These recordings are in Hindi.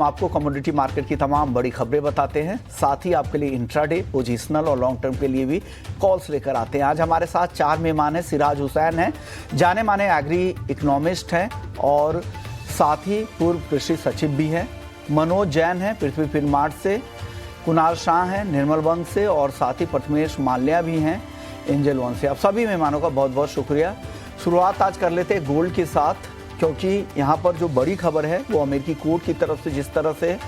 हम आपको कमोडिटी मार्केट की तमाम बड़ी खबरें बताते हैं, साथ ही आपके लिए इंट्राडे, पोजिशनल और लॉन्ग टर्म के लिए भी कॉल्स लेकर आते हैं। आज हमारे साथ 4 मेहमान हैं। सिराज हुसैन हैं, जाने माने एग्री इकोनॉमिस्ट हैं और साथ ही पूर्व कृषि सचिव भी हैं। मनोज जैन हैं पृथ्वी फिनमार्ट से, कुणाल शाह हैं निर्मल वंग से और साथ ही प्रथमेश माल्या भी हैं एंजल वन से। आप सभी मेहमानों का बहुत बहुत शुक्रिया। शुरुआत आज कर लेते हैं गोल्ड के साथ, क्योंकि यहाँ पर जो बड़ी खबर है वो अमेरिकी कोर्ट की तरफ से जिस तरह से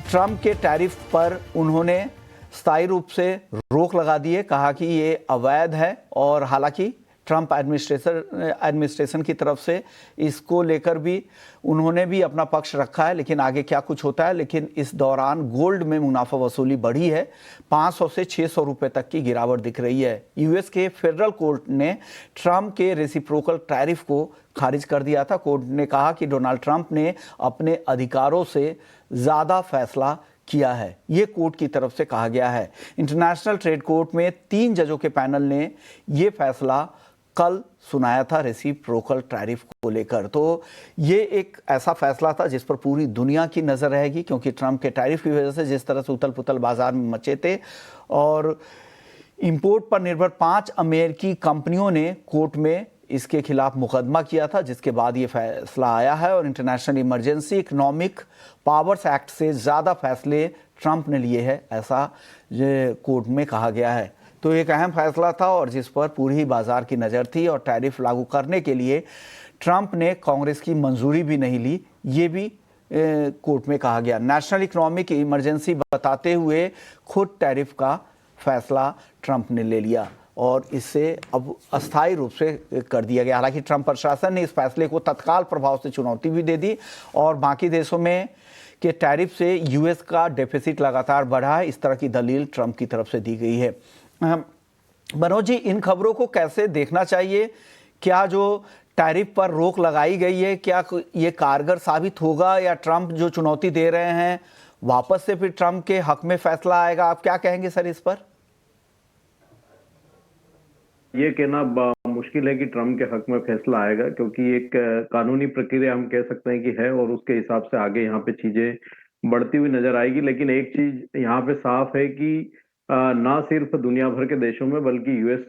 ट्रंप के टैरिफ पर उन्होंने स्थायी रूप से रोक लगा दी है, कहा कि ये अवैध है। और हालांकि ट्रंप एडमिनिस्ट्रेशन की तरफ से इसको लेकर भी उन्होंने भी अपना पक्ष रखा है, लेकिन आगे क्या कुछ होता है। लेकिन इस दौरान गोल्ड में मुनाफा वसूली बढ़ी है, 500 से 600 रुपए तक की गिरावट दिख रही है। यूएस के फेडरल कोर्ट ने ट्रंप के रेसिप्रोकल टैरिफ को खारिज कर दिया था। कोर्ट ने कहा कि डोनाल्ड ट्रंप ने अपने अधिकारों से ज़्यादा फैसला किया है, ये कोर्ट की तरफ से कहा गया है। इंटरनेशनल ट्रेड कोर्ट में 3 जजों के पैनल ने ये फैसला कल सुनाया था रेसिप्रोकल टैरिफ को लेकर। तो ये एक ऐसा फैसला था जिस पर पूरी दुनिया की नज़र रहेगी, क्योंकि ट्रंप के टैरिफ की वजह से जिस तरह से उथल पुथल बाजार में मचे थे और इंपोर्ट पर निर्भर 5 अमेरिकी कंपनियों ने कोर्ट में इसके खिलाफ मुकदमा किया था, जिसके बाद ये फैसला आया है। और international emergency economic powers act से ज़्यादा फैसले ट्रंप ने लिए हैं, ऐसा कोर्ट में कहा गया है। तो एक अहम फैसला था और जिस पर पूरी बाजार की नज़र थी। और टैरिफ लागू करने के लिए ट्रंप ने कांग्रेस की मंजूरी भी नहीं ली, ये भी कोर्ट में कहा गया। नेशनल इकोनॉमिक इमरजेंसी बताते हुए खुद टैरिफ का फैसला ट्रंप ने ले लिया और इससे अब अस्थायी रूप से कर दिया गया। हालांकि ट्रंप प्रशासन ने इस फैसले को तत्काल प्रभाव से चुनौती भी दे दी और बाकी देशों में के टैरिफ से यूएस का डेफिसिट लगातार बढ़ा है, इस तरह की दलील ट्रंप की तरफ से दी गई है। मनोज जी, इन खबरों को कैसे देखना चाहिए? क्या जो टैरिफ पर रोक लगाई गई है, क्या ये कारगर साबित होगा या ट्रंप जो चुनौती दे रहे हैं वापस से फिर ट्रंप के हक में फैसला आएगा? आप क्या कहेंगे सर इस पर? ये कहना मुश्किल है कि ट्रंप के हक में फैसला आएगा, क्योंकि एक कानूनी प्रक्रिया हम कह सकते हैं कि है और उसके हिसाब से आगे यहाँ पे चीजें बढ़ती हुई नजर आएगी। लेकिन एक चीज यहाँ पे साफ है कि ना सिर्फ दुनिया भर के देशों में बल्कि यूएस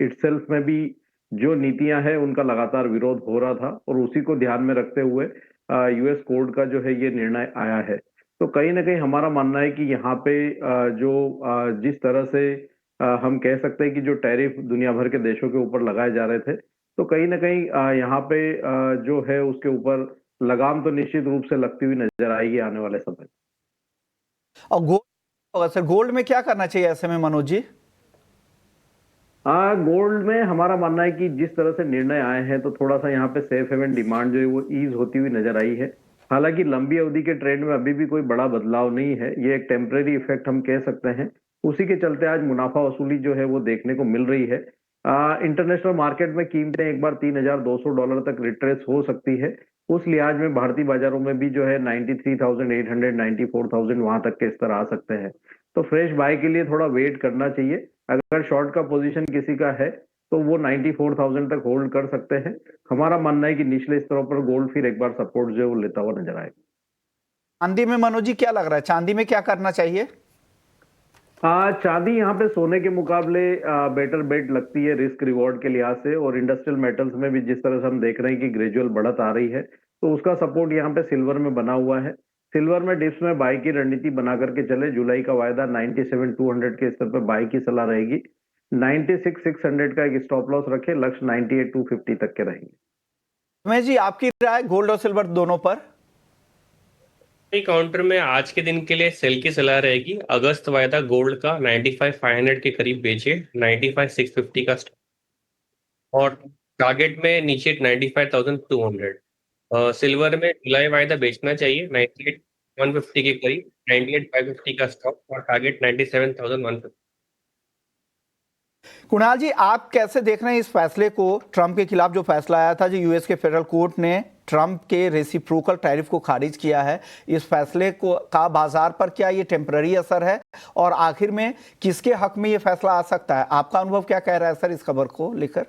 इटसेल्फ में भी जो नीतियां हैं उनका लगातार विरोध हो रहा था और उसी को ध्यान में रखते हुए यूएस कोर्ट का जो है ये निर्णय आया है। तो कहीं ना कहीं हमारा मानना है कि यहाँ पे जिस तरह से हम कह सकते हैं कि जो टैरिफ दुनिया भर के देशों के ऊपर लगाए जा रहे थे, तो कहीं ना कहीं यहाँ पे जो है उसके ऊपर लगाम तो निश्चित रूप से लगती हुई नजर आएगी आने वाले समय। और सर गोल्ड में क्या करना चाहिए ऐसे में मनोज जी? गोल्ड में हमारा मानना है कि जिस तरह से निर्णय आए हैं तो थोड़ा सा यहाँ पे सेफ हेवन डिमांड जो है वो ईज होती हुई नजर आई है। हालांकि लंबी अवधि के ट्रेंड में अभी भी कोई बड़ा बदलाव नहीं है, ये एक टेम्परेरी इफेक्ट हम कह सकते हैं। उसी के चलते आज मुनाफा वसूली जो है वो देखने को मिल रही है। इंटरनेशनल मार्केट में कीमतें एक बार $3,200 तक रिट्रेस हो सकती है। उस लिहाज में भारतीय बाजारों में भी जो है 93,800 94,000 वहां तक के स्तर आ सकते हैं। तो फ्रेश बाय के लिए थोड़ा वेट करना चाहिए। अगर शॉर्ट का पोजीशन किसी का है तो वो 94,000 तक होल्ड कर सकते हैं। हमारा मानना है कि निचले स्तरों पर गोल्ड फिर एक बार सपोर्ट जो है वो लेता हुआ नजर आएगा। चांदी में मनोज जी क्या लग रहा है, चांदी में क्या करना चाहिए? चांदी यहाँ पे सोने के मुकाबले बेटर बेट लगती है रिस्क रिवॉर्ड के लिहाज से। और इंडस्ट्रियल मेटल्स में भी जिस तरह से हम देख रहे हैं कि ग्रेजुअल बढ़त आ रही है, तो उसका सपोर्ट यहाँ पे सिल्वर में बना हुआ है। सिल्वर में डिप्स में बाई की रणनीति बना करके चले। जुलाई का वायदा 97,200 के स्तर पर बाई की सलाह रहेगी। 96,600 का एक स्टॉप लॉस रखे, लक्ष्य 98,250 तक के रहेंगे। मैं जी आपकी राय गोल्ड और सिल्वर दोनों पर? काउंटर में आज के दिन के लिए सेल की सलाह रहेगी। अगस्त वायदा गोल्ड का 95,500 के करीब बेचे, 95,650 का स्टॉप और टारगेट में नीचे 95,200। सिल्वर में जुलाई वायदा बेचना चाहिए 98,150 के करीब, 98,550 का स्टॉप और टारगेट 97,150। कुणाल जी, आप कैसे देख रहे हैं इस फैसले को? ट्रंप के खिलाफ जो फैसला आया था, जो यूएस के फेडरल कोर्ट ने ट्रंप के रेसिप्रोकल टैरिफ को खारिज किया है, इस फैसले को का बाजार पर क्या ये टेम्पररी असर है और आखिर में किसके हक में ये फैसला आ सकता है? आपका अनुभव क्या कह रहा है सर इस खबर को लेकर?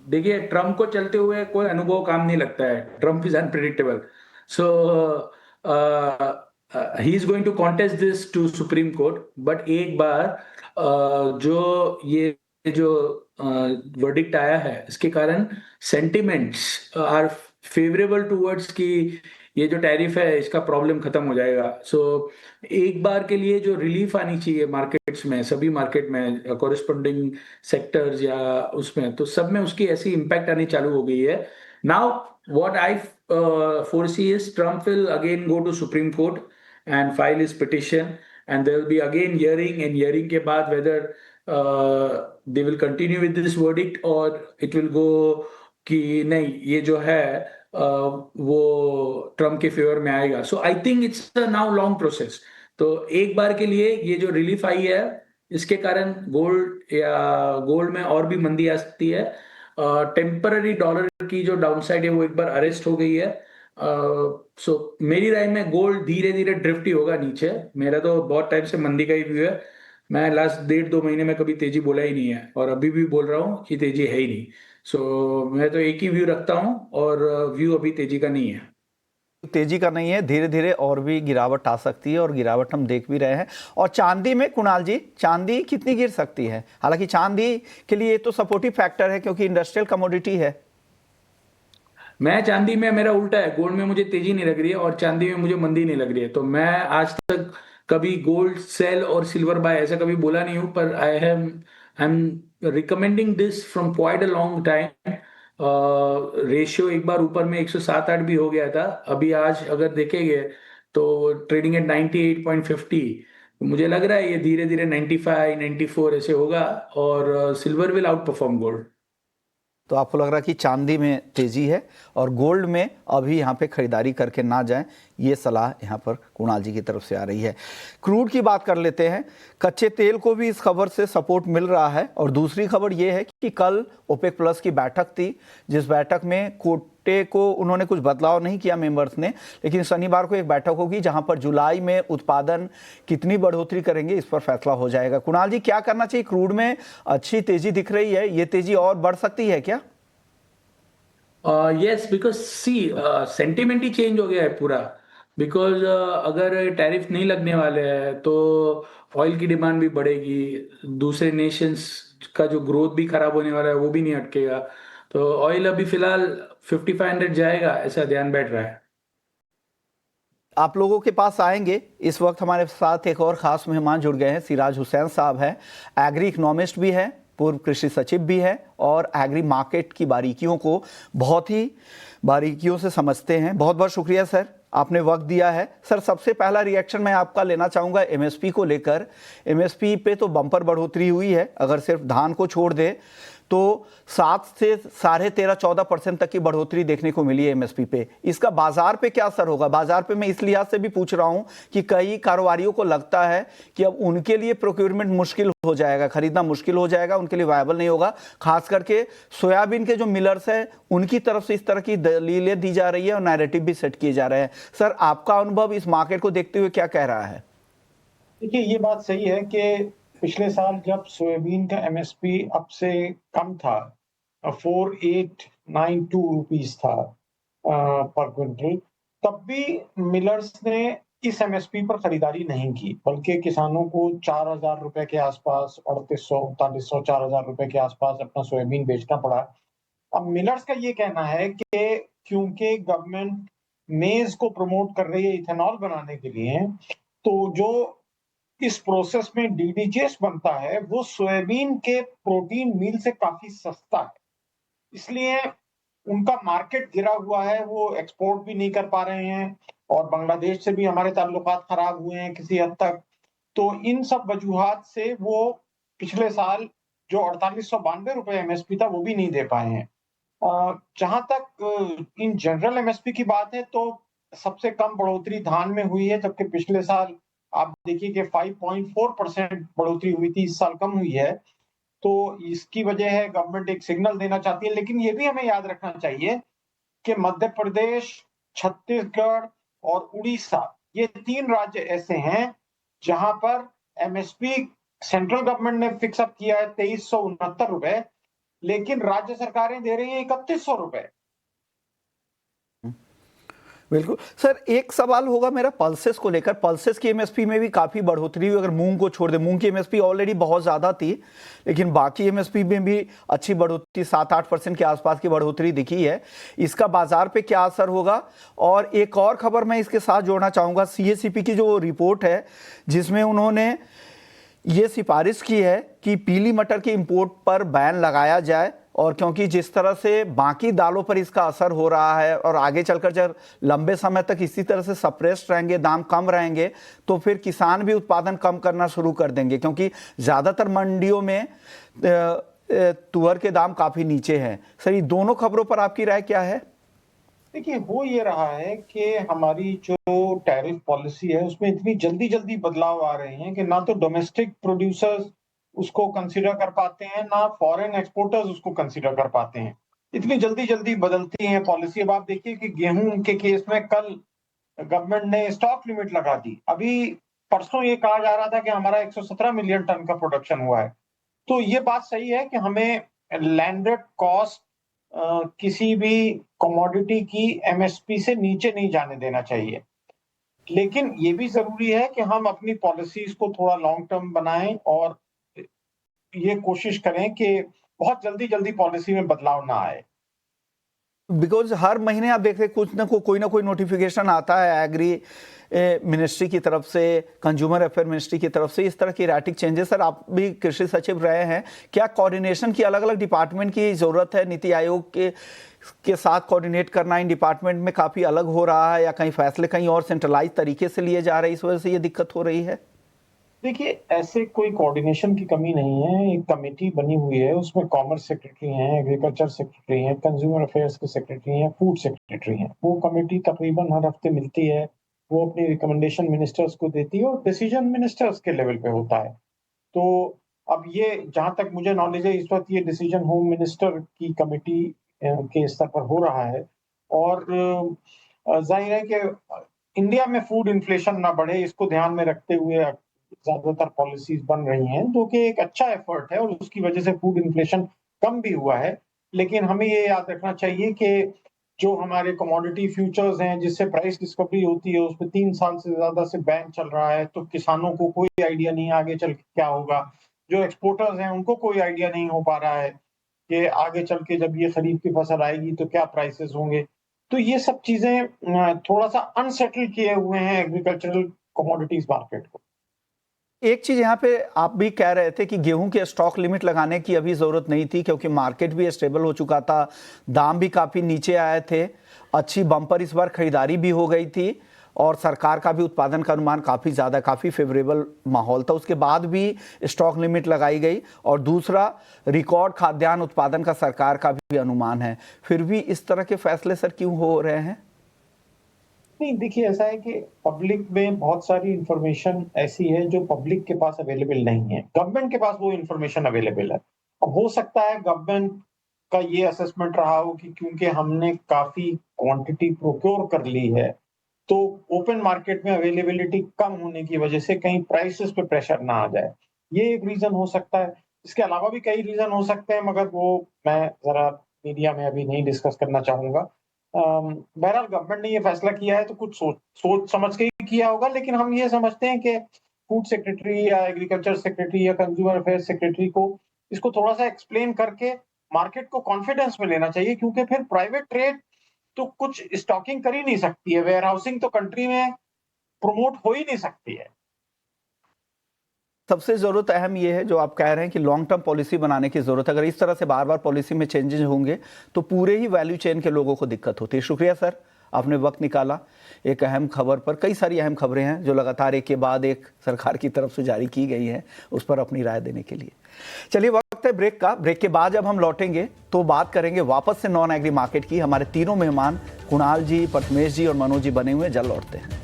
देखिए ट्रम्प को चलते हुए कोई अनुभव काम नहीं लगता है. Trump is unpredictable. So he is going to contest this to supreme court. But एक बार जो ये जो वर्डिक्ट आया है, इसके कारण सेंटिमेंट्स आर फेवरेबल टूवर्ड्स की ये जो टैरिफ है इसका प्रॉब्लम खत्म हो जाएगा. सो एक बार के लिए जो रिलीफ आनी चाहिए मार्केट्स में, सभी मार्केट में कॉरेस्पॉन्डिंग सेक्टर्स या उसमें, तो सब में उसकी ऐसी इम्पैक्ट आनी चालू हो गई है. Now what I foresee is Trump will again go to Supreme Court and file his petition, and there will be again hearing, and hearing के बाद whether they will continue with this verdict or it will go कि नहीं ये जो है वो ट्रम्प के फेवर में आएगा. So I think it's now long process. तो एक बार के लिए ये जो रिलीफ आई है इसके कारण गोल्ड में और भी मंदी आ सकती है. टेम्पररी डॉलर की जो डाउनसाइड है वो एक बार अरेस्ट हो गई है. सो मेरी राय में गोल्ड धीरे धीरे ड्रिफ्ट ही होगा नीचे. मेरा तो बहुत टाइम से मंदी का ही व्यू है. मैं लास्ट 1.5-2 महीने में कभी तेजी बोला ही नहीं है, और अभी भी बोल रहा हूँ कि तेजी है ही नहीं. सो मैं तो एक ही व्यू रखता हूँ, और व्यू अभी तेजी का नहीं है. तेजी का नहीं है, धीरे धीरे और भी गिरावट आ सकती है, और गिरावट हम देख भी रहे हैं. और चांदी में कुणाल जी, चांदी कितनी गिर सकती है? हालांकि चांदी के लिए तो सपोर्टिव फैक्टर है क्योंकि इंडस्ट्रियल कमोडिटी है. मैं चांदी में, मेरा उल्टा है. गोल्ड में मुझे तेजी नहीं लग रही है और चांदी में मुझे मंदी नहीं लग रही है. तो मैं आज तक कभी गोल्ड सेल और सिल्वर बाय ऐसा कभी बोला नहीं हूं, पर I am recommending this from quite a long time. Ratio एक बार ऊपर में 107-8 भी हो गया था. अभी आज अगर देखेंगे तो ट्रेडिंग एट 98.50. मुझे लग रहा है ये धीरे धीरे 95-94 ऐसे होगा, और silver will out perform gold. तो आपको लग रहा है कि चांदी में तेजी है और गोल्ड में अभी यहाँ पे खरीदारी करके ना जाएं, ये सलाह यहाँ पर कुणाल जी की तरफ से आ रही है. क्रूड की बात कर लेते हैं. कच्चे तेल को भी इस खबर से सपोर्ट मिल रहा है. और दूसरी खबर ये है कि कल ओपेक प्लस की बैठक थी, जिस बैठक में कोटे को उन्होंने कुछ बदलाव नहीं किया मेंबर्स ने, लेकिन शनिवार को एक बैठक होगी जहां पर जुलाई में उत्पादन कितनी बढ़ोतरी करेंगे इस पर फैसला हो जाएगा. कुणाल जी, क्या करना चाहिए? क्रूड में अच्छी तेजी दिख रही है, ये तेजी और बढ़ सकती है क्या? यस, बिकॉज सी सेंटिमेंट ही चेंज हो गया है पूरा. बिकॉज अगर टैरिफ नहीं लगने वाले हैं तो ऑयल की डिमांड भी बढ़ेगी, दूसरे नेशंस का जो ग्रोथ भी खराब होने वाला है वो भी नहीं अटकेगा. तो ऑयल अभी फिलहाल 5500 जाएगा, ऐसा ध्यान बैठ रहा है. आप लोगों के पास आएंगे. इस वक्त हमारे साथ एक और ख़ास मेहमान जुड़ गए हैं. सिराज हुसैन साहब हैं, एग्री इकोनॉमिस्ट भी हैं, पूर्व कृषि सचिव भी हैं, और एग्री मार्केट की बारीकियों को बहुत ही बारीकियों से समझते हैं. बहुत बहुत शुक्रिया सर, आपने वक्त दिया है. सर, सबसे पहला रिएक्शन मैं आपका लेना चाहूँगा एमएसपी को लेकर. एमएसपी पे तो बम्पर बढ़ोतरी हुई है. अगर सिर्फ धान को छोड़ दे तो 7 से 13.5-14% तक की बढ़ोतरी देखने को मिली है एमएसपी पे. इसका बाजार पे क्या असर होगा? बाजार पे मैं इस लिहाज से भी पूछ रहा हूं कि कई कारोबारियों को लगता है कि अब उनके लिए प्रोक्योरमेंट मुश्किल हो जाएगा, खरीदना मुश्किल हो जाएगा, उनके लिए वायबल नहीं होगा. खास करके सोयाबीन के जो मिलर्स हैं उनकी तरफ से इस तरह की दलीलें दी जा रही है और नैरेटिव भी सेट किए जा रहे हैं. सर, आपका अनुभव इस मार्केट को देखते हुए क्या कह रहा है? देखिए, ये बात सही है कि पिछले साल जब सोयाबीन का एमएसपी अब से कम था, 4892 रुपीस था पर क्विंटल, तब भी मिलर्स ने इस एमएसपी पर खरीदारी नहीं की, बल्कि किसानों को 4000 रुपए के आसपास, 3800, 3900, 4000 रुपए के आसपास अपना सोयाबीन बेचना पड़ा. अब मिलर्स का ये कहना है कि क्योंकि गवर्नमेंट मेज को प्रमोट कर रही है इथेनॉल बनाने के लिए, तो जो इस प्रोसेस में डीडीजीएस बनता है वो सोयाबीन के प्रोटीन मील से काफी सस्ता है, इसलिए उनका मार्केट गिरा हुआ है. वो एक्सपोर्ट भी नहीं कर पा रहे हैं, और बांग्लादेश से भी हमारे ताल्लुकात खराब हुए हैं किसी हद तक. तो इन सब वजूहात से वो पिछले साल जो 4892 रुपए एमएसपी था वो भी नहीं दे पाए हैं. जहां तक इन जनरल एमएसपी की बात है तो सबसे कम बढ़ोतरी धान में हुई है, जबकि पिछले साल आप देखिए कि 5.4% बढ़ोतरी हुई थी, इस साल कम हुई है. तो इसकी वजह है गवर्नमेंट एक सिग्नल देना चाहती है. लेकिन ये भी हमें याद रखना चाहिए कि मध्य प्रदेश, छत्तीसगढ़ और उड़ीसा, ये 3 राज्य ऐसे हैं जहां पर एमएसपी सेंट्रल गवर्नमेंट ने फिक्स अप किया है 2369 रुपए, लेकिन राज्य सरकारें दे रही हैं 3100 रुपए। बिल्कुल सर, एक सवाल होगा मेरा पल्सेस को लेकर। पल्सेस की एमएसपी में भी काफी बढ़ोतरी हुई, अगर मूंग को छोड़ दे, मूंग की एमएसपी ऑलरेडी बहुत ज्यादा थी, लेकिन बाकी एमएसपी में भी अच्छी बढ़ोतरी, 7-8% के आसपास की बढ़ोतरी दिखी है। इसका बाजार पे क्या असर होगा? और एक और खबर मैं इसके साथ जोड़ना चाहूंगा, सीएसीपी की जो रिपोर्ट है जिसमें उन्होंने ये सिफारिश की है कि पीली मटर के इंपोर्ट पर बैन लगाया जाए, और क्योंकि जिस तरह से बाकी दालों पर इसका असर हो रहा है और आगे चलकर जब लंबे समय तक इसी तरह से सप्रेस्ड रहेंगे, दाम कम रहेंगे, तो फिर किसान भी उत्पादन कम करना शुरू कर देंगे, क्योंकि ज़्यादातर मंडियों में तुअर के दाम काफ़ी नीचे हैं। सर, ये दोनों खबरों पर आपकी राय क्या है? देखिए, हो ये रहा है कि हमारी जो टैरिफ पॉलिसी है उसमें इतनी जल्दी जल्दी बदलाव आ रहे हैं कि ना तो डोमेस्टिक प्रोड्यूसर्स उसको कंसीडर कर पाते हैं, ना फॉरेन एक्सपोर्टर्स उसको कंसीडर कर पाते हैं। इतनी जल्दी जल्दी बदलती है पॉलिसी। अब आप देखिए कि गेहूं के केस में कल गवर्नमेंट ने स्टॉक लिमिट लगा दी। अभी परसों ये कहा जा रहा था कि हमारा 117 मिलियन टन का प्रोडक्शन हुआ है। तो ये बात सही है कि हमें लैंडेड कॉस्ट किसी भी कमोडिटी की एमएसपी से नीचे नहीं जाने देना चाहिए, लेकिन ये भी जरूरी है कि हम अपनी पॉलिसीज को थोड़ा लॉन्ग टर्म बनाएं और ये कोशिश करें कि बहुत जल्दी जल्दी पॉलिसी में बदलाव ना आए। बिकॉज हर महीने आप देख रहे कोई ना कोई नोटिफिकेशन आता है एग्री मिनिस्ट्री की तरफ से, कंज्यूमर अफेयर मिनिस्ट्री की तरफ से, इस तरह की रैटिक चेंजेस। सर, आप भी कृषि सचिव रहे हैं, क्या कोऑर्डिनेशन की अलग अलग डिपार्टमेंट की जरूरत है? नीति आयोग के साथ कोऑर्डिनेट करना इन डिपार्टमेंट में काफी अलग हो रहा है, या कहीं फैसले कहीं और सेंट्रलाइज तरीके से लिए जा रहे हैं, इस वजह से ये दिक्कत हो रही है? देखिए, ऐसे कोई कोऑर्डिनेशन की कमी नहीं है। एक कमेटी बनी हुई है, उसमें कॉमर्स सेक्रेटरी हैं, एग्रीकल्चर सेक्रेटरी हैं, कंज्यूमर अफेयर्स के सेक्रेटरी हैं, फूड सेक्रेटरी हैं। वो कमेटी तकरीबन हर हफ्ते मिलती है, वो अपनी रिकमेंडेशन मिनिस्टर्स को देती है और डिसीजन मिनिस्टर्स के लेवल पे होता है। तो अब ये, जहां तक मुझे नॉलेज है, इस वक्त ये डिसीजन होम मिनिस्टर की कमेटी के स्तर पर हो रहा है। और जाहिर है कि इंडिया में फूड इन्फ्लेशन ना बढ़े, इसको ध्यान में रखते हुए ज्यादातर पॉलिसीज बन रही हैं, जो कि एक अच्छा एफर्ट है और उसकी वजह से फूड इन्फ्लेशन कम भी हुआ है। लेकिन हमें ये याद रखना चाहिए कि जो हमारे कमोडिटी फ्यूचर्स हैं, जिससे प्राइस डिस्कवरी होती है, उसमें 3 साल से ज्यादा से बैन चल रहा है, तो किसानों को कोई आइडिया नहीं आगे चल के क्या होगा। जो एक्सपोर्टर्स हैं उनको कोई आइडिया नहीं हो पा रहा है कि आगे चल के जब ये खरीफ की फसल आएगी तो क्या प्राइसेस होंगे। तो ये सब चीजें थोड़ा सा अनसेटल किए हुए हैं एग्रीकल्चरल कमोडिटीज मार्केट को। एक चीज यहाँ पे आप भी कह रहे थे कि गेहूं के स्टॉक लिमिट लगाने की अभी जरूरत नहीं थी, क्योंकि मार्केट भी स्टेबल हो चुका था, दाम भी काफी नीचे आए थे, अच्छी बम्पर इस बार खरीदारी भी हो गई थी, और सरकार का भी उत्पादन का अनुमान काफी ज्यादा, काफी फेवरेबल माहौल था। उसके बाद भी स्टॉक लिमिट लगाई गई, और दूसरा रिकॉर्ड खाद्यान्न उत्पादन का सरकार का भी अनुमान है। फिर भी इस तरह के फैसले सर क्यों हो रहे हैं? नहीं, देखिए, ऐसा है कि पब्लिक में बहुत सारी इंफॉर्मेशन ऐसी है जो पब्लिक के पास अवेलेबल नहीं है। गवर्नमेंट के पास वो इंफॉर्मेशन अवेलेबल है। अब हो सकता है गवर्नमेंट का ये असेसमेंट रहा हो कि क्योंकि हमने काफी क्वांटिटी प्रोक्योर कर ली है, तो ओपन मार्केट में अवेलेबिलिटी कम होने की वजह से कहीं प्राइसेस पे प्रेशर ना आ जाए। ये एक रीजन हो सकता है। इसके अलावा भी कई रीजन हो सकते हैं, मगर वो मैं जरा मीडिया में अभी नहीं डिस्कस करना चाहूंगा। बहरहाल गवर्नमेंट ने ये फैसला किया है तो कुछ सोच समझ के ही किया होगा, लेकिन हम ये समझते हैं कि फूड सेक्रेटरी या एग्रीकल्चर सेक्रेटरी या कंज्यूमर अफेयर सेक्रेटरी को इसको थोड़ा सा एक्सप्लेन करके मार्केट को कॉन्फिडेंस में लेना चाहिए, क्योंकि फिर प्राइवेट ट्रेड तो कुछ स्टॉकिंग कर ही नहीं सकती है, वेयर हाउसिंग तो कंट्री में प्रमोट हो ही नहीं सकती है। सबसे जरूरत अहम ये है जो आप कह रहे हैं कि लॉन्ग टर्म पॉलिसी बनाने की जरूरत है। अगर इस तरह से बार बार पॉलिसी में चेंजेस होंगे तो पूरे ही वैल्यू चेन के लोगों को दिक्कत होती है। शुक्रिया सर, आपने वक्त निकाला एक अहम खबर पर। कई सारी अहम खबरें हैं जो लगातार एक के बाद एक सरकार की तरफ से जारी की गई हैं, उस पर अपनी राय देने के लिए। चलिए, वक्त है ब्रेक का। ब्रेक के बाद जब हम लौटेंगे तो बात करेंगे वापस से नॉन एग्री मार्केट की। हमारे तीनों मेहमान कुणाल जी, प्रथमेश जी और मनोज जी बने हुए, जल्द लौटते हैं।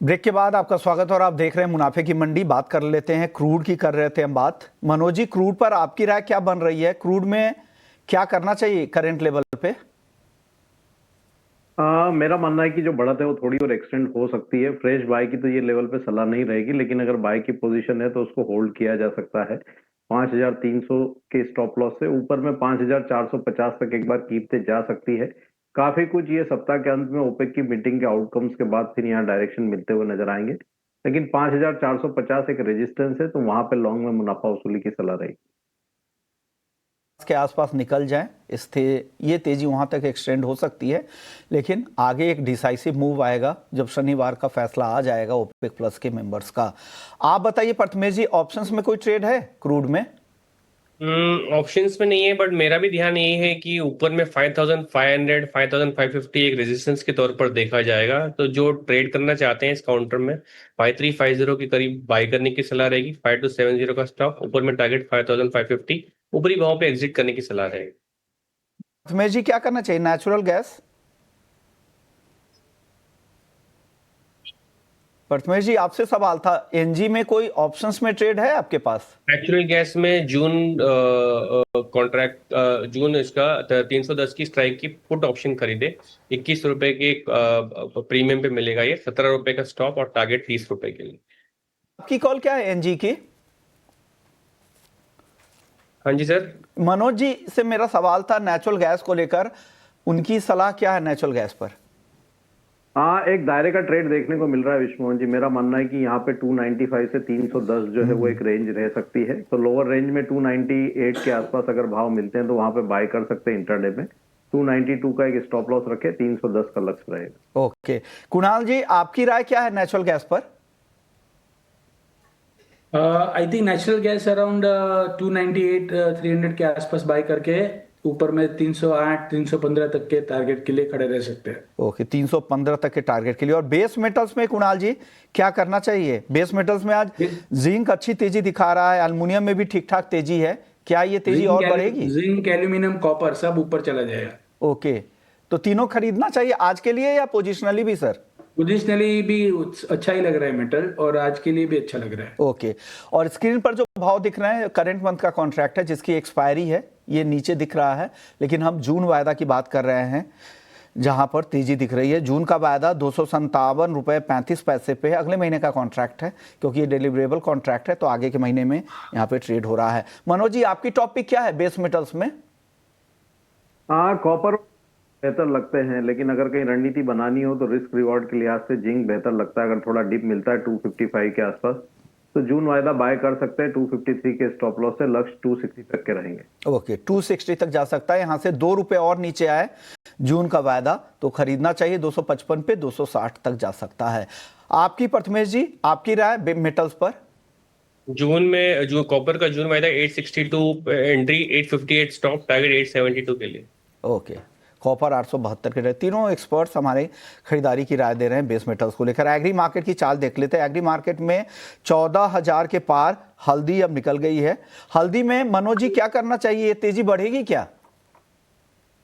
ब्रेक के बाद आपका स्वागत, और आप देख रहे हैं मुनाफे की मंडी। बात कर लेते हैं क्रूड की, कर रहे थे हम बात। मनोज जी, क्रूड पर आपकी राय क्या बन रही है? क्रूड में क्या करना चाहिए करंट लेवल पे? मेरा मानना है कि जो बढ़त है वो थोड़ी और एक्सटेंड हो सकती है। फ्रेश बाय की तो ये लेवल पे सलाह नहीं रहेगी, लेकिन अगर बाय की पोजीशन है तो उसको होल्ड किया जा सकता है 5300 के स्टॉप लॉस से। ऊपर में 5450 तक एक बार कीमतें जा सकती है। काफी कुछ ये सप्ताह के अंत में ओपेक की मीटिंग के आउटकम्स के बाद फिर यहाँ डायरेक्शन मिलते हुए नजर आएंगे, लेकिन 5450 एक रेजिस्टेंस है, तो वहां पे लॉन्ग में मुनाफा वसूली की सलाह रहेगी। के आसपास निकल जाएं, ये तेजी वहां तक एक्सटेंड हो सकती है, लेकिन आगे एक डिसाइसिव मूव आएगा जब शनिवार का फैसला आ जाएगा ओपेक प्लस के मेंबर्स का। आप बताइए प्रथमेश जी, ऑप्शंस में कोई ट्रेड है क्रूड में? ऑप्शंस में नहीं है, बट मेरा भी ध्यान यही है कि ऊपर में 5500 5550 एक रेजिस्टेंस के तौर पर देखा जाएगा। तो जो ट्रेड करना चाहते हैं इस काउंटर में 5350 के करीब बाय करने की सलाह रहेगी। 5270 का स्टॉक, ऊपर में टारगेट 5550, ऊपरी भाव पे एग्जिट करने की सलाह रहेगी। प्रथमेश जी, क्या करना चाहिए? नेचुरल गैस, प्रथमेश जी आपसे सवाल था, एनजी में कोई ऑप्शंस में ट्रेड है आपके पास? नेचुरल गैस में जून कॉन्ट्रैक्ट जून इसका 310 की स्ट्राइक की पुट ऑप्शन खरीदे। 21 रुपए के प्रीमियम पे मिलेगा ये। 17 रुपए का स्टॉप और टारगेट 30 रुपए के लिए। आपकी कॉल क्या है एनजी की? हाँ जी सर। मनोज जी से मेरा सवाल था नेचुरल गैस को लेकर, उनकी सलाह क्या है नेचुरल गैस पर? हाँ, एक दायरे का ट्रेड देखने को मिल रहा है विश्वमोहन जी। मेरा मानना है कि यहाँ पे 295 से 310 जो है वो एक रेंज रह सकती है। तो लोअर रेंज में 298 के आसपास अगर भाव मिलते हैं तो वहां पे बाय कर सकते हैं इंट्राडे में। 292 का एक स्टॉप लॉस रखे, 310 का लक्ष्य रहेगा। ओके, कुणाल जी आपकी राय क्या है नेचुरल गैस पर? I think natural gas around 298 300 के आसपास बाय करके ऊपर में 308 315 तक के टारगेट के लिए खड़े रह सकते हैं। ओके, 315 तक के टारगेट के लिए। और बेस मेटल्स में कुणाल जी क्या करना चाहिए? बेस मेटल्स में आज जिंक अच्छी तेजी दिखा रहा है, एल्युमिनियम में भी ठीक ठाक तेजी है, क्या ये तेजी और बढ़ेगी? जिंक, एल्यूमिनियम, कॉपर सब ऊपर चला जाएगा। ओके, तो तीनों खरीदना चाहिए आज के लिए या पोजिशनली भी सर? पोजिशनली भी अच्छा ही लग रहा है मेटल, और आज के लिए भी अच्छा लग रहा है। ओके, और स्क्रीन पर जो भाव दिख रहे हैं करंट मंथ का कॉन्ट्रैक्ट है जिसकी एक्सपायरी है, ये नीचे दिख रहा है, लेकिन हम जून वायदा की बात कर रहे हैं जहां पर तेजी दिख रही है। जून का वायदा 257 रुपये 35 पैसे पे है। अगले महीने का कॉन्ट्रैक्ट है, क्योंकि ये डिलीवरेबल कॉन्ट्रैक्ट है, तो आगे के महीने में यहाँ पे ट्रेड हो रहा है। मनोज जी आपकी टॉपिक क्या है बेस मेटल्स में? हाँ, कॉपर बेहतर लगते हैं, लेकिन अगर कहीं रणनीति बनानी हो तो रिस्क रिवॉर्ड के लिहाज से जिंक बेहतर लगता है। अगर थोड़ा डिप मिलता है 255 के आसपास तो जून वायदा बाय कर सकते हैं 253 के स्टॉप लॉस से। लक्ष्य 260 तक के रहेंगे। ओके, 260 तक जा सकता है। यहाँ से 2 रुपए और नीचे आए जून का वायदा तो खरीदना चाहिए। 255 पे 260 तक जा सकता है। आपकी प्रथमेश जी, आपकी राय मेटल्स पर? जून में जो कॉपर का जून वायदा 862 एंट्री, 858 स्टॉप, टारगेट 872 के लिए। ओके, कॉपर 872 के रहे। तीनों एक्सपर्ट्स हमारे खरीदारी की राय दे रहे हैं बेस मेटल्स को लेकर। एग्री मार्केट की चाल देख लेते हैं। एग्री मार्केट में 14,000 के पार हल्दी अब निकल गई है। हल्दी में मनोज जी क्या करना चाहिए? ये तेजी बढ़ेगी क्या?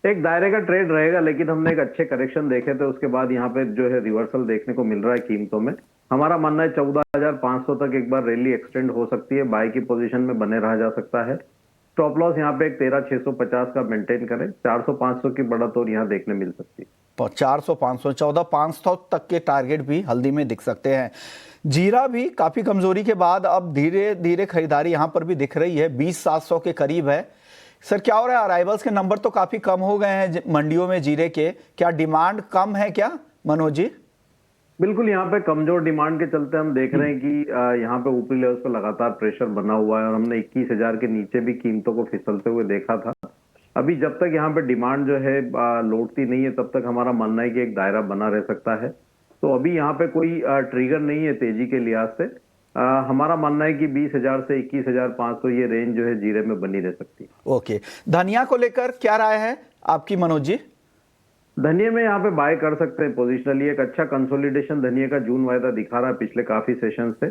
एक दायरे का ट्रेड रहेगा, लेकिन हमने एक अच्छे करेक्शन देखे थे, उसके बाद यहाँ पे जो है रिवर्सल देखने को मिल रहा है कीमतों में। हमारा मानना है 14,500 तक एक बार रैली एक्सटेंड हो सकती है। बाय की पोजीशन में बने रहा जा सकता है। स्टॉप लॉस यहाँ पे एक 13,650 का मेंटेन करें। 400-500 की बढ़त और यहाँ देखने मिल सकती है। 400-500 14,500 तक के टारगेट भी हल्दी में दिख सकते हैं। जीरा भी काफी कमजोरी के बाद अब धीरे धीरे खरीदारी यहाँ पर भी दिख रही है। 20,700 के करीब है। सर क्या हो रहा है? अराइवल्स के नंबर तो काफी कम हो गए हैं मंडियों में जीरे के, क्या डिमांड कम है क्या मनोज जी? बिल्कुल, यहाँ पे कमजोर डिमांड के चलते हम देख रहे हैं कि यहाँ पे ऊपरी लेवल्स पे लगातार प्रेशर बना हुआ है, और हमने 21,000 के नीचे भी कीमतों को फिसलते हुए देखा था। अभी जब तक यहाँ पे डिमांड जो है लौटती नहीं है, तब तक हमारा मानना है कि एक दायरा बना रह सकता है। तो अभी यहाँ पे कोई ट्रिगर नहीं है तेजी के लिहाज से। हमारा मानना है कि 20,000 से 21,500 ये रेंज जो है जीरे में बनी रह सकती है। ओके, धनिया को लेकर क्या राय है आपकी मनोज जी? धनिया में यहाँ पे बाय कर सकते हैं पोजिशनली। एक अच्छा कंसोलिडेशन धनिया का जून वायदा दिखा रहा है पिछले काफी सेशन से।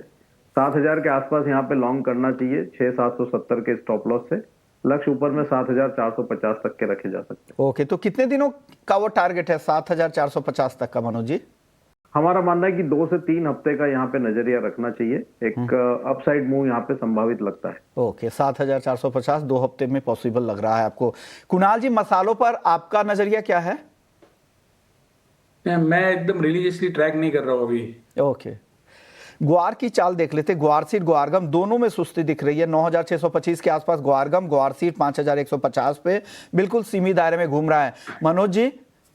7,000 के आसपास यहाँ पे लॉन्ग करना चाहिए 6,770 के स्टॉप लॉस से। लक्ष्य ऊपर में 7,450 तक के रखे जा सकते हैं। ओके, तो कितने दिनों का वो टारगेट है 7,450 तक का मनोज जी? हमारा मानना है कि 2 से 3 हफ्ते का यहाँ पे नजरिया रखना चाहिए। एक अपसाइड मूव यहाँ पे संभावित लगता है। ओके, 7,450 2 हफ्ते में पॉसिबल लग रहा है आपको। कुणाल जी, मसालों पर आपका नजरिया क्या है? मैं एकदम रिलीजियसली ट्रैक नहीं कर रहा हूँ अभी। ओके, ग्वार की चाल देख लेते। ग्वार सीड ग्वारगम दोनों में सुस्ती दिख रही है। 9,625 के आसपास ग्वारगम, ग्वार सीड 5,150 पे बिल्कुल सीमित दायरे में घूम रहा है। मनोज जी,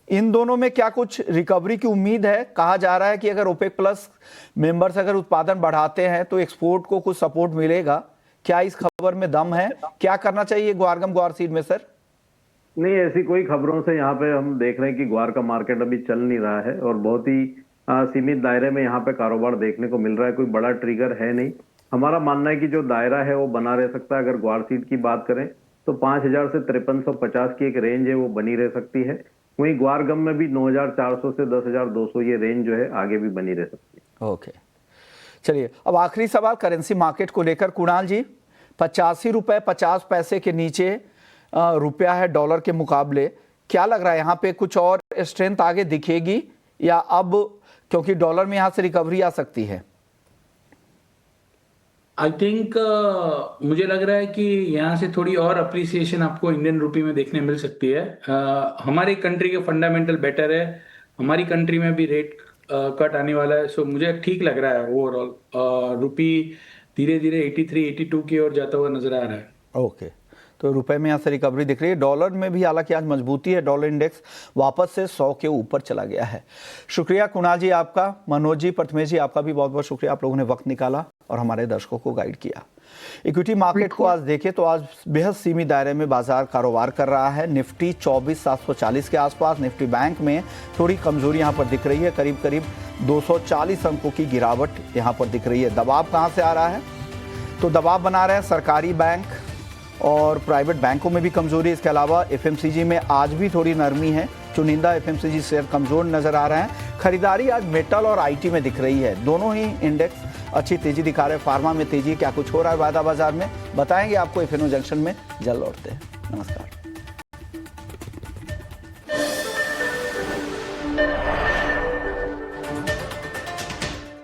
इन दोनों में क्या कुछ रिकवरी की उम्मीद है? कहा जा रहा है कि अगर ओपेक प्लस मेंबर्स अगर उत्पादन बढ़ाते हैं तो एक्सपोर्ट को कुछ सपोर्ट मिलेगा। क्या इस खबर में दम है? क्या करना चाहिए ग्वारगम ग्वार सीड में सर? नहीं, ऐसी कोई खबरों से यहाँ पे हम देख रहे हैं कि ग्वार का मार्केट अभी चल नहीं रहा है और बहुत ही सीमित दायरे में यहाँ पे कारोबार देखने को मिल रहा है। कोई बड़ा ट्रिगर है नहीं। हमारा मानना है कि जो दायरा है वो बना रह सकता है। अगर ग्वार सीड की बात करें तो 5,000 से 5350 की एक रेंज है, वो बनी रह सकती है। वहीं ग्वार गम में भी 9,400 से 10,200 ये रेंज जो है आगे भी बनी रह सकती है। ओके, चलिए अब आखिरी सवाल करेंसी मार्केट को लेकर। कुणाल जी, 85 रुपए 50 पैसे के नीचे रुपया है डॉलर के मुकाबले। क्या लग रहा है यहाँ पे कुछ और स्ट्रेंथ आगे दिखेगी या अब क्योंकि डॉलर में यहाँ से रिकवरी आ सकती है? आई थिंक मुझे लग रहा है कि यहाँ से थोड़ी और अप्रिसिएशन आपको इंडियन रुपी में देखने मिल सकती है। हमारी कंट्री के फंडामेंटल बेटर है, हमारी कंट्री में भी रेट कट आने वाला है। सो मुझे ठीक लग रहा है ओवरऑल। रुपी धीरे धीरे 83 82 की ओर जाता हुआ नजर आ रहा है। ओके, तो रुपए में यहाँ से रिकवरी दिख रही है। डॉलर में भी हालांकि आज मजबूती है, डॉलर इंडेक्स वापस से 100 के ऊपर चला गया है। शुक्रिया कुणाल जी आपका, मनोज जी, प्रथमेश जी आपका भी बहुत बहुत शुक्रिया। आप लोगों ने वक्त निकाला और हमारे दर्शकों को गाइड किया। इक्विटी मार्केट को आज देखें तो आज बेहद सीमित दायरे में बाजार कारोबार कर रहा है। निफ्टी 24,740 के आसपास, निफ्टी बैंक में थोड़ी कमजोरी यहाँ पर दिख रही है, करीब करीब 240 अंकों की गिरावट यहाँ पर दिख रही है। दबाव कहाँ से आ रहा है? तो दबाव बना रहे हैं सरकारी बैंक और प्राइवेट बैंकों में भी कमजोरी। इसके अलावा एफएमसीजी में आज भी थोड़ी नरमी है, चुनिंदा एफएमसीजी शेयर कमजोर नजर आ रहे हैं। खरीदारी आज मेटल और आईटी में दिख रही है, दोनों ही इंडेक्स अच्छी तेजी दिखा रहे हैं। फार्मा में तेजी, क्या कुछ हो रहा है वायदा बाजार में बताएंगे आपको एफएनओ जंक्शन में। जल्द लौटते हैं, नमस्कार।